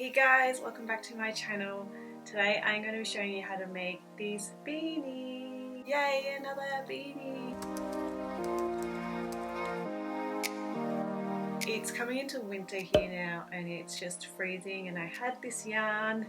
Hey guys, welcome back to my channel. Today I'm going to be showing you how to make this beanie. Yay, another beanie! It's coming into winter here now and it's just freezing, and I had this yarn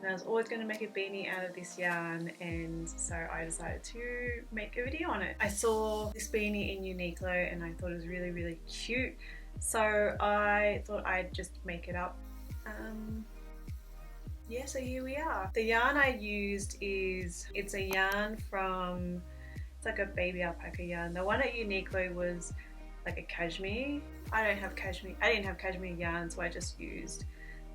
and I was always going to make a beanie out of this yarn, and so I decided to make a video on it. I saw this beanie in Uniqlo and I thought it was really cute, so I thought I'd just make it up. Yeah, so here we are. The yarn I used it's a yarn from, it's like a baby alpaca yarn. The one at Uniqlo was like a cashmere. I didn't have cashmere yarn, so I just used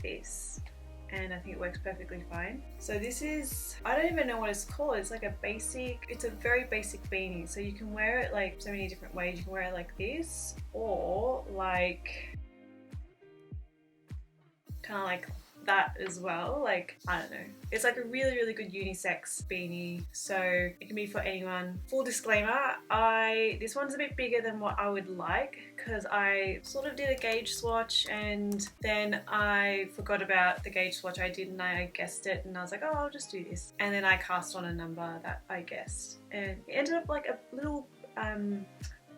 this, and I think it works perfectly fine. So this is, I don't even know what it's called. It's like a basic, it's a very basic beanie. So you can wear it like so many different ways. You can wear it like this, or like kind of like that as well. Like, I don't know, it's like a really good unisex beanie, so it can be for anyone. Full disclaimer, this one's a bit bigger than what I would like, because I sort of did a gauge swatch and then I forgot about the gauge swatch I did, and I guessed it and I was like, oh, I'll just do this, and then I cast on a number that I guessed, and it ended up like a little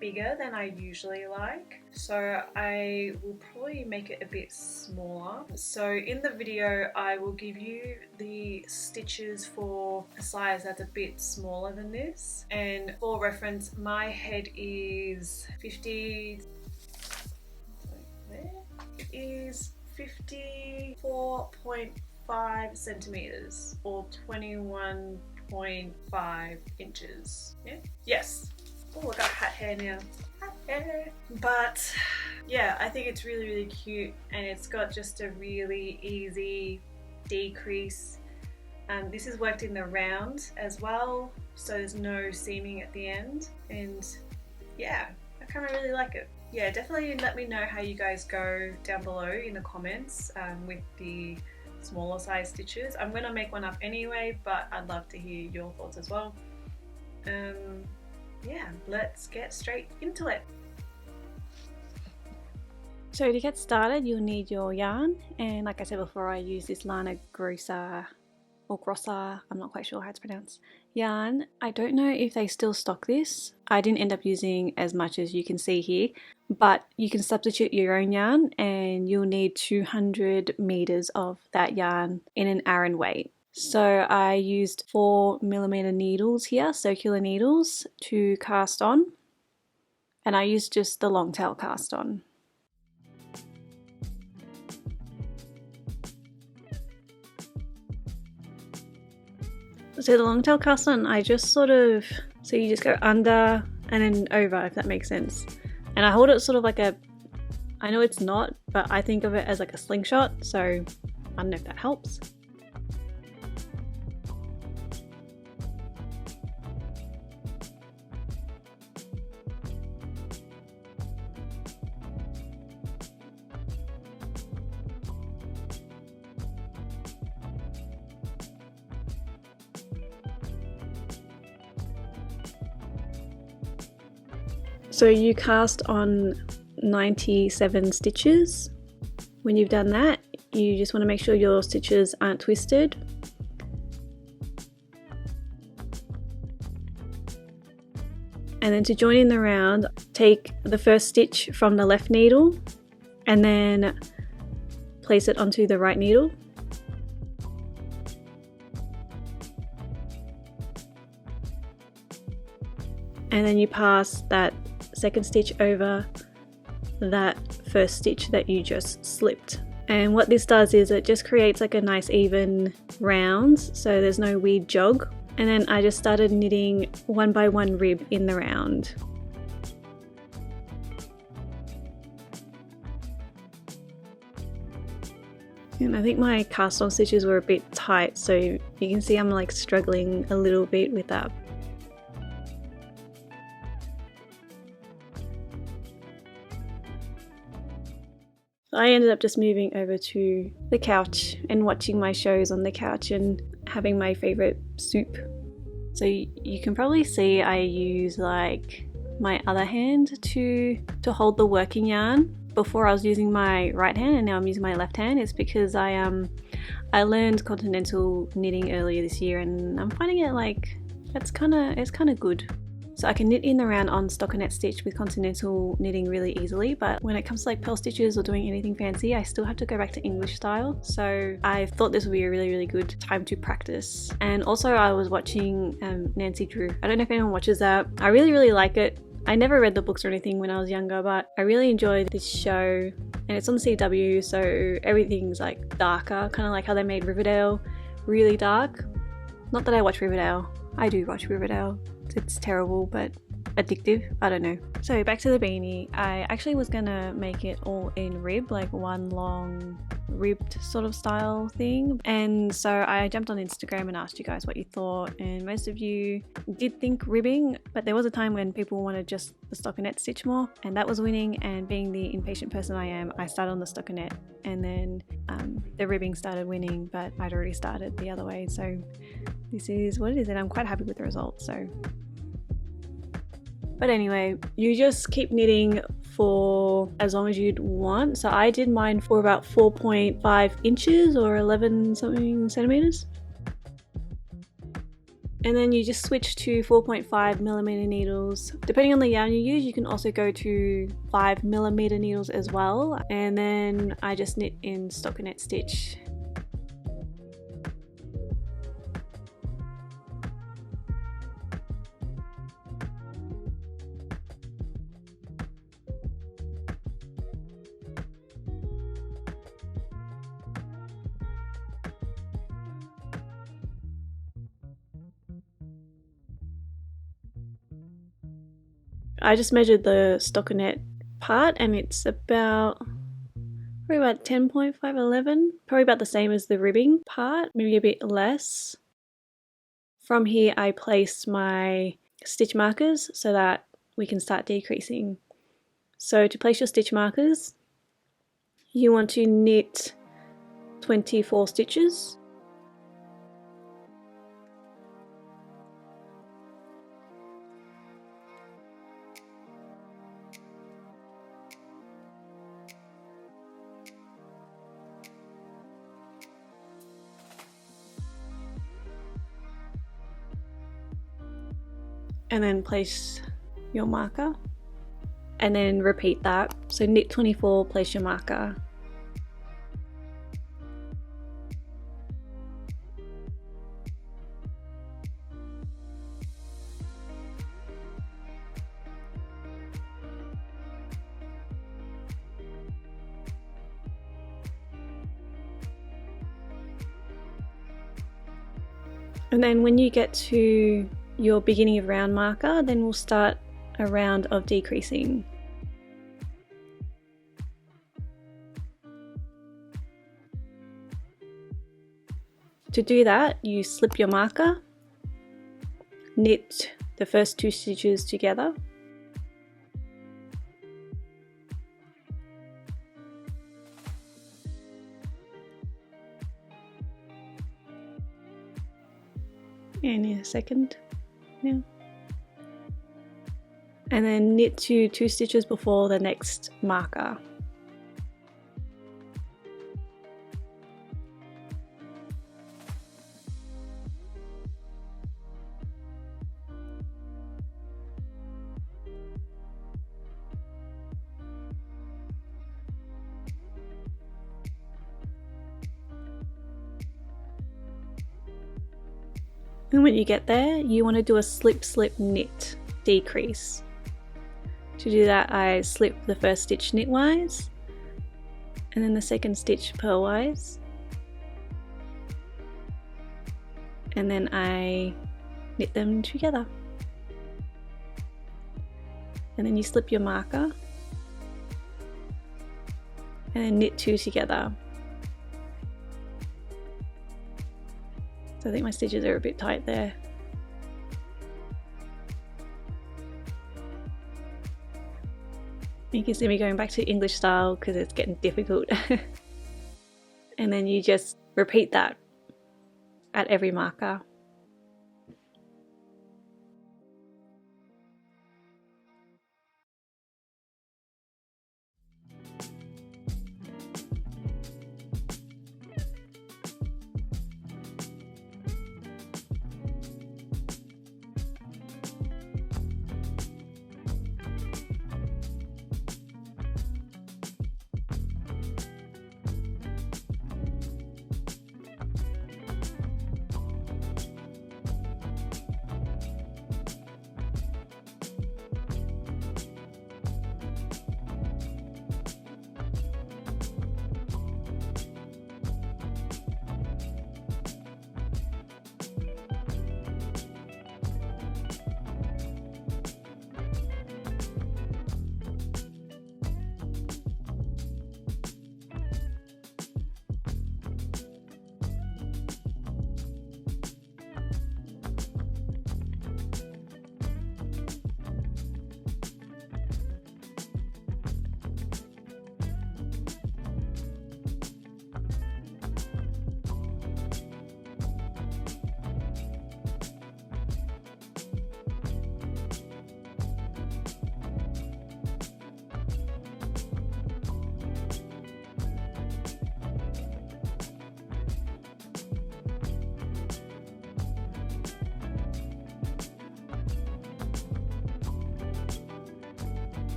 bigger than I usually like, so I will probably make it a bit smaller. So in the video I will give you the stitches for a size that's a bit smaller than this, and for reference my head is 54.5 centimeters or 21.5 inches. Yeah? Yes. Oh, I got hat hair now. Hat hair. But yeah, I think it's really cute, and it's got just a really easy decrease. This is worked in the round as well, so there's no seaming at the end, and yeah, I kind of really like it. Yeah, definitely let me know how you guys go down below in the comments with the smaller size stitches. I'm gonna make one up anyway, but I'd love to hear your thoughts as well. Yeah, let's get straight into it. So to get started, you'll need your yarn, and like I said before, I use this Lana Grossa or Grossa, I'm not quite sure how it's pronounced, yarn. I don't know if they still stock this. I didn't end up using as much as you can see here, but you can substitute your own yarn, and you'll need 200 meters of that yarn in an Aran weight. So I used 4mm needles here, circular needles, to cast on, and I used just the long tail cast on. So the long tail cast on, I just sort of, so you just go under and then over, if that makes sense. And I hold it sort of like a, I know it's not, but I think of it as like a slingshot, so I don't know if that helps. So you cast on 97 stitches. When you've done that, you just want to make sure your stitches aren't twisted. And then to join in the round, take the first stitch from the left needle and then place it onto the right needle. And then you pass that second stitch over that first stitch that you just slipped. And what this does is it just creates like a nice even round, so there's no weird jog. And then I just started knitting 1 by 1 rib in the round. And I think my cast on stitches were a bit tight, so you can see I'm like struggling a little bit with that. I ended up just moving over to the couch and watching my shows on the couch and having my favorite soup. So you can probably see I use like my other hand to hold the working yarn. before I was using my right hand and now I'm using my left hand is because I learned continental knitting earlier this year, and I'm finding it like it's kind of good. So I can knit in the round on stockinette stitch with continental knitting really easily, but when it comes to like pearl stitches or doing anything fancy, I still have to go back to English style. So I thought this would be a really good time to practice. And also I was watching Nancy Drew. I don't know if anyone watches that. I really like it. I never read the books or anything when I was younger, but I really enjoyed this show, and it's on the CW, so everything's like darker, kind of like how they made Riverdale really dark. Not that I watch Riverdale. I do watch Riverdale. It's terrible, but addictive. I don't know. So back to the beanie. I actually was gonna make it all in rib, like one long ribbed sort of style thing, and so I jumped on Instagram and asked you guys what you thought, and most of you did think ribbing, but there was a time when people wanted just the stockinette stitch more, and that was winning. And being the impatient person I am, I started on the stockinette, and then the ribbing started winning, but I'd already started the other way, so this is what it is, and I'm quite happy with the results. But anyway, you just keep knitting for as long as you'd want. So I did mine for about 4.5 inches or 11 something centimeters. And then you just switch to 4.5 millimeter needles. Depending on the yarn you use, you can also go to 5 millimeter needles as well. And then I just knit in stockinette stitch. I just measured the stockinette part, and it's probably about 10.5, 11, probably about the same as the ribbing part, maybe a bit less. From here I place my stitch markers so that we can start decreasing. So to place your stitch markers, you want to knit 24 stitches. And then place your marker, and then repeat that. So knit 24, place your marker. And then when you get to your beginning of round marker, then we'll start a round of decreasing. To do that, you slip your marker, knit the first 2 stitches together, and in a second now, and then knit to 2 stitches before the next marker. And when you get there, you want to do a slip slip knit decrease. To do that, I slip the first stitch knitwise and then the second stitch purlwise, and then I knit them together, and then you slip your marker and then knit 2 together. So I think my stitches are a bit tight there. You can see me going back to English style because it's getting difficult. And then you just repeat that at every marker.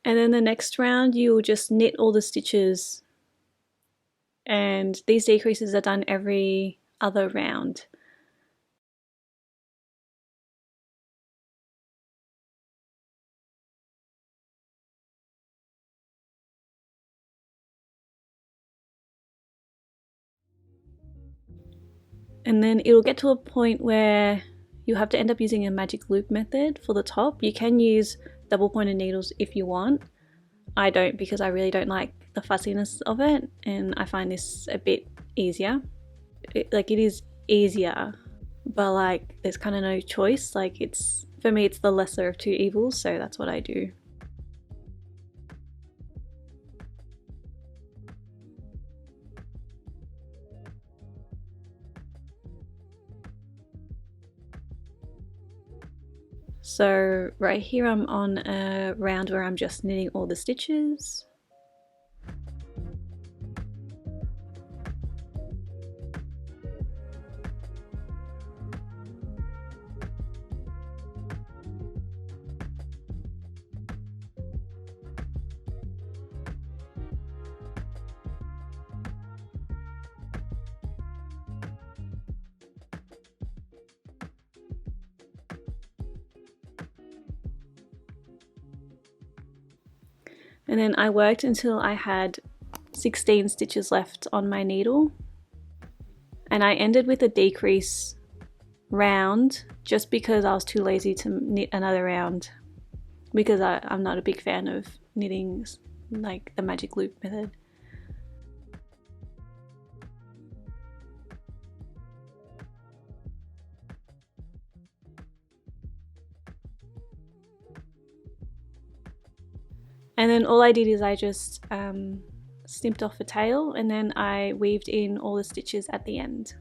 And then the next round you'll just knit all the stitches, and these decreases are done every other round. And then it'll get to a point where you'll have to end up using a magic loop method for the top. You can use double pointed needles if you want. I don't, because I really don't like the fussiness of it, and I find this a bit easier. It is easier, but like there's kind of no choice. Like, it's, for me, it's the lesser of two evils, so that's what I do. So right here I'm on a round where I'm just knitting all the stitches. And then I worked until I had 16 stitches left on my needle, and I ended with a decrease round just because I was too lazy to knit another round, because I'm not a big fan of knitting like the magic loop method. And then all I did is I just snipped off a tail, and then I weaved in all the stitches at the end.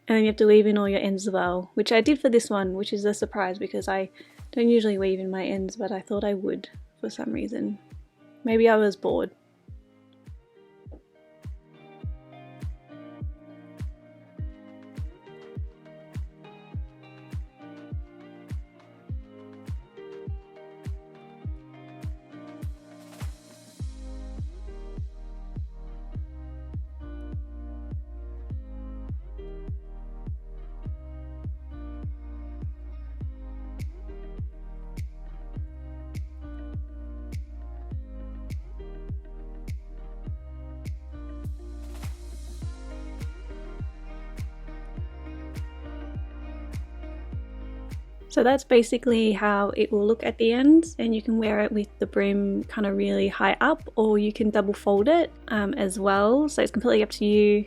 And then you have to weave in all your ends as well, which I did for this one, which is a surprise because I don't usually weave in my ends, but I thought I would for some reason. Maybe I was bored. So that's basically how it will look at the end, and you can wear it with the brim kind of really high up, or you can double fold it as well, so it's completely up to you.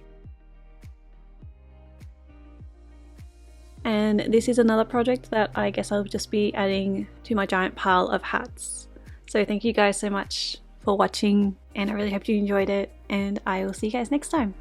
And this is another project that I guess I'll just be adding to my giant pile of hats. So thank you guys so much for watching, and I really hope you enjoyed it, and I will see you guys next time.